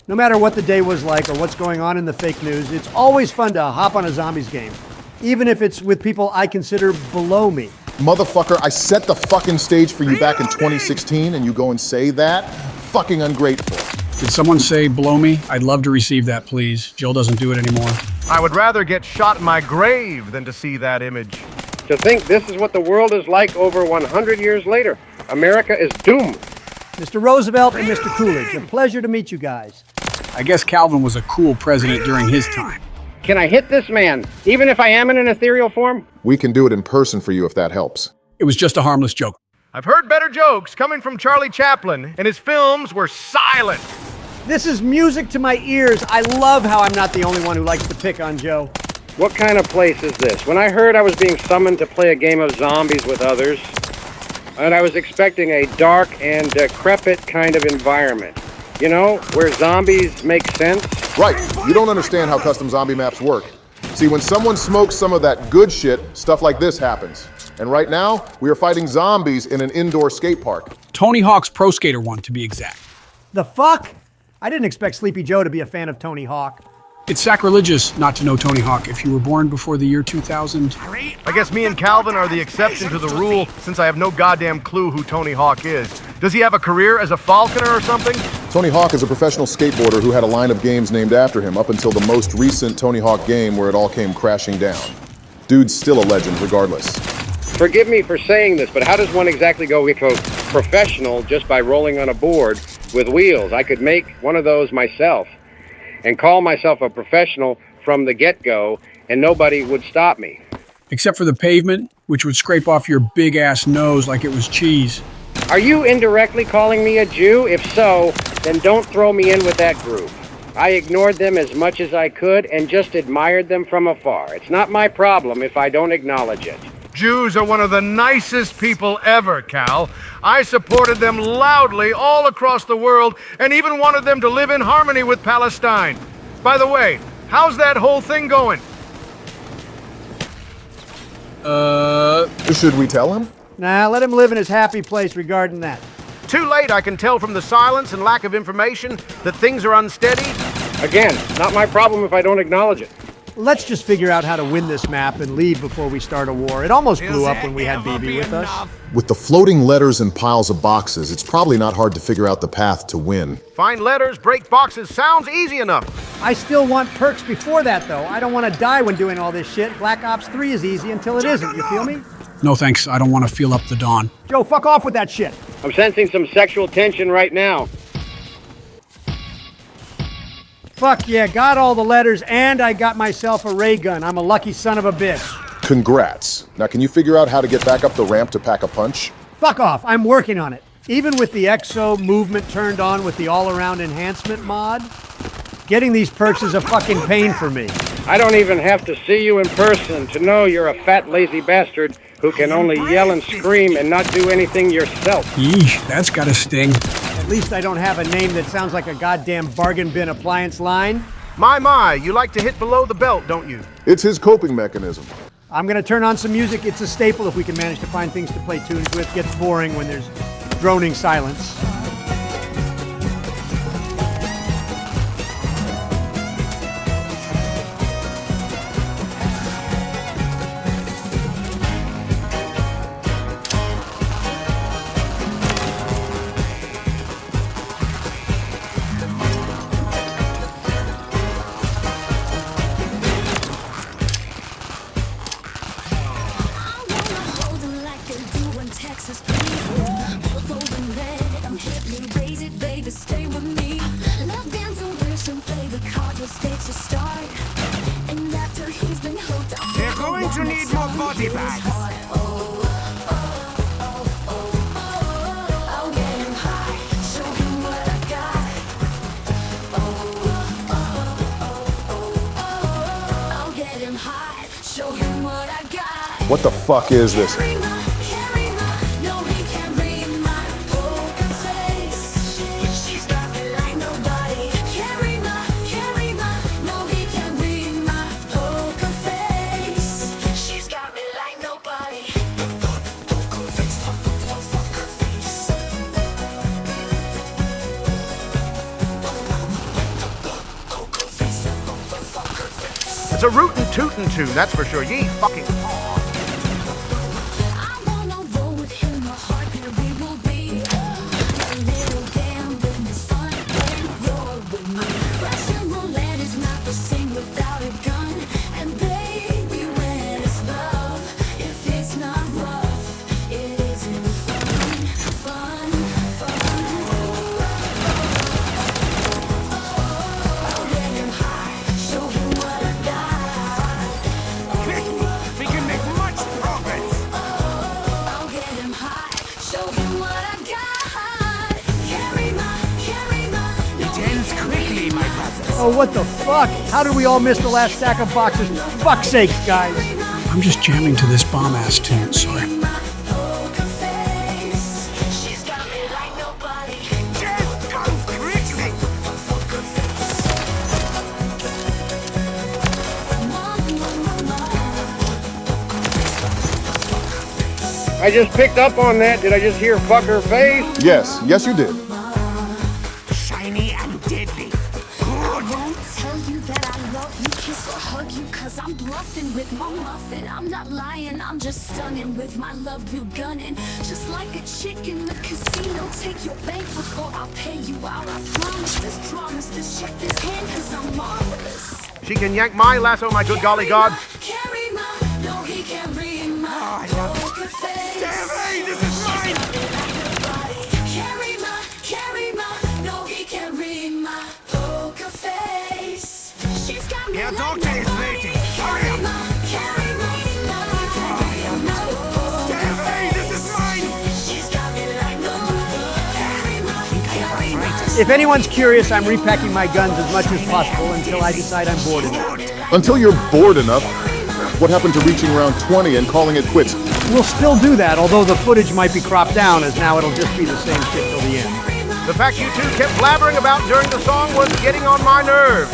No matter what the day was like or what's going on in the fake news, it's always fun to hop on a zombies game, even if it's with people I consider below me. Motherfucker, I set the fucking stage for you back in 2016 and you go and say that? Fucking ungrateful. Did someone say blow me? I'd love to receive that, please. Jill doesn't do it anymore. I would rather get shot in my grave than to see that image. To think this is what the world is like over 100 years later. America is doomed. Mr. Roosevelt and Mr. Coolidge, a pleasure to meet you guys. I guess Calvin was a cool president during his time. Can I hit this man, even if I am in an ethereal form? We can do it in person for you if that helps. It was just a harmless joke. I've heard better jokes coming from Charlie Chaplin, and his films were silent. This is music to my ears. I love how I'm not the only one who likes to pick on Joe. What kind of place is this? When I heard I was being summoned to play a game of zombies with others, and I was expecting a dark and decrepit kind of environment. You know, where zombies make sense? Right, you don't understand how custom zombie maps work. See, when someone smokes some of that good shit, stuff like this happens. And right now, we are fighting zombies in an indoor skate park. Tony Hawk's Pro Skater 1, to be exact. The fuck? I didn't expect Sleepy Joe to be a fan of Tony Hawk. It's sacrilegious not to know Tony Hawk if you were born before the year 2000. I guess me and Calvin are the exception to the rule, since I have no goddamn clue who Tony Hawk is. Does he have a career as a falconer or something? Tony Hawk is a professional skateboarder who had a line of games named after him up until the most recent Tony Hawk game where it all came crashing down. Dude's still a legend regardless. Forgive me for saying this, but how does one exactly go professional just by rolling on a board with wheels? I could make one of those myself and call myself a professional from the get-go, and nobody would stop me. Except for the pavement, which would scrape off your big-ass nose like it was cheese. Are you indirectly calling me a Jew? If so, then don't throw me in with that group. I ignored them as much as I could and just admired them from afar. It's not my problem if I don't acknowledge it. Jews are one of the nicest people ever, Cal. I supported them loudly all across the world and even wanted them to live in harmony with Palestine. By the way, how's that whole thing going? Should we tell him? Nah, let him live in his happy place regarding that. Too late, I can tell from the silence and lack of information that things are unsteady. Again, not my problem if I don't acknowledge it. Let's just figure out how to win this map and leave before we start a war. It almost blew up when we had BB with us. With the floating letters and piles of boxes, it's probably not hard to figure out the path to win. Find letters, break boxes, sounds easy enough. I still want perks before that, though. I don't want to die when doing all this shit. Black Ops 3 is easy until it isn't, you feel me? No thanks, I don't want to feel up the dawn. Joe, fuck off with that shit. I'm sensing some sexual tension right now. Fuck yeah, got all the letters, and I got myself a ray gun. I'm a lucky son of a bitch. Congrats. Now can you figure out how to get back up the ramp to pack a punch? Fuck off, I'm working on it. Even with the EXO movement turned on with the all-around enhancement mod, getting these perks is a fucking pain for me. I don't even have to see you in person to know you're a fat, lazy bastard who can only yell and scream and not do anything yourself. Yeesh, that's gotta sting. At least I don't have a name that sounds like a goddamn bargain bin appliance line. My, you like to hit below the belt, don't you? It's his coping mechanism. I'm gonna turn on some music. It's a staple if we can manage to find things to play tunes with. Gets boring when there's droning silence. They're going to need more body bags. What the fuck is this? It's a rootin' tootin' tune, that's for sure. Ye fucking... I wanna roll with him, a heart where we will be. A little gambling is fun when you're with me. Russian roulette is not the same without a gun. And baby, when it's love, if it's not rough, it isn't fun. Fun, fun. I'll get him high, show him what I got. Quick, we can make much progress. I'll get him high, show him what I got. Carry my. It ends quickly, my brothers. Oh, what the fuck? How did we all miss the last stack of boxes? Fuck's sakes, guys. I'm just jamming to this bomb-ass tune, sorry. She's got me like nobody. Death comes quickly. I just picked up on that. Did I just hear fuck her face? Yes, yes you did. Shiny and deadly. Good. Won't tell you that I love you, kiss or hug you, cause I'm bluffing with my muffin. I'm not lying, I'm just stunning with my love you gunning. Just like a chick in the casino, take your bank before I'll pay you out. I promise this, check this hand, cause I'm marvelous. She can yank my lasso, my good golly god. Carry my, no he can't read my I love it. poker face. Hey, this is mine. Carry my, no he can't read my poker face. She's got me Your like doctor is nobody. waiting. Hurry up. Carry my, Hey, this is mine. she's got me like nobody. Carry my. If anyone's curious, I'm repacking my guns as much as possible until I decide I'm bored enough. Until you're bored enough. What happened to reaching round 20 and calling it quits? We'll still do that, although the footage might be cropped down, as now it'll just be the same shit till the end. The fact you two kept blabbering about during the song was getting on my nerves.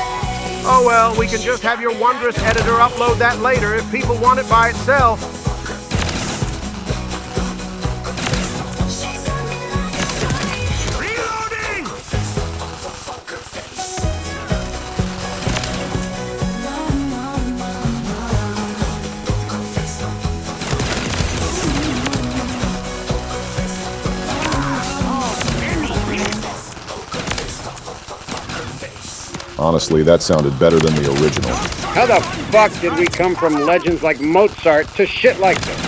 Oh well, we can just have your wondrous editor upload that later if people want it by itself. Reloading. Honestly, that sounded better than the original. How the fuck did we come from legends like Mozart to shit like this?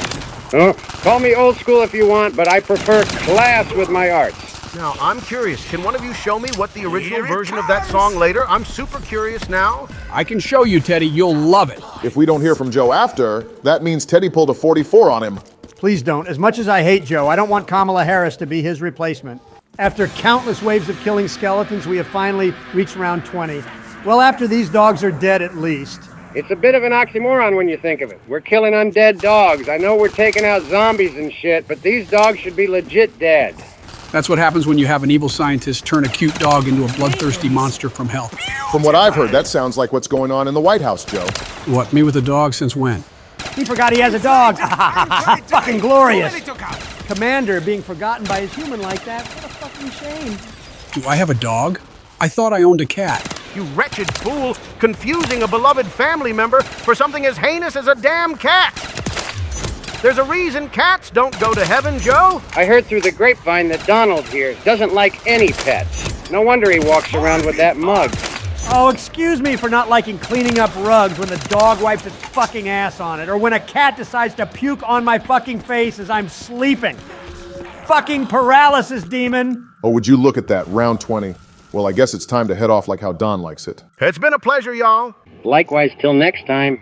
Huh? Call me old school if you want, but I prefer class with my arts. Now, I'm curious. Can one of you show me what the original Here it version of that song later? I'm super curious now. I can show you, Teddy. You'll love it. If we don't hear from Joe after, that means Teddy pulled a 44 on him. Please don't. As much as I hate Joe, I don't want Kamala Harris to be his replacement. After countless waves of killing skeletons, we have finally reached round 20. Well, after these dogs are dead at least. It's a bit of an oxymoron when you think of it. We're killing undead dogs. I know we're taking out zombies and shit, but these dogs should be legit dead. That's what happens when you have an evil scientist turn a cute dog into a bloodthirsty monster from hell. From what I've heard, that sounds like what's going on in the White House, Joe. What, me with a dog since when? He forgot he has a dog. Fucking glorious. Already took out. Commander being forgotten by his human like that. What a fucking shame. Do I have a dog? I thought I owned a cat. You wretched fool, confusing a beloved family member for something as heinous as a damn cat. There's a reason cats don't go to heaven, Joe. I heard through the grapevine that Donald here doesn't like any pets. No wonder he walks around with that mug. Oh, excuse me for not liking cleaning up rugs when the dog wipes its fucking ass on it, or when a cat decides to puke on my fucking face as I'm sleeping. Fucking paralysis, demon. Oh, would you look at that, round 20. Well, I guess it's time to head off like how Don likes it. It's been a pleasure, y'all. Likewise, till next time.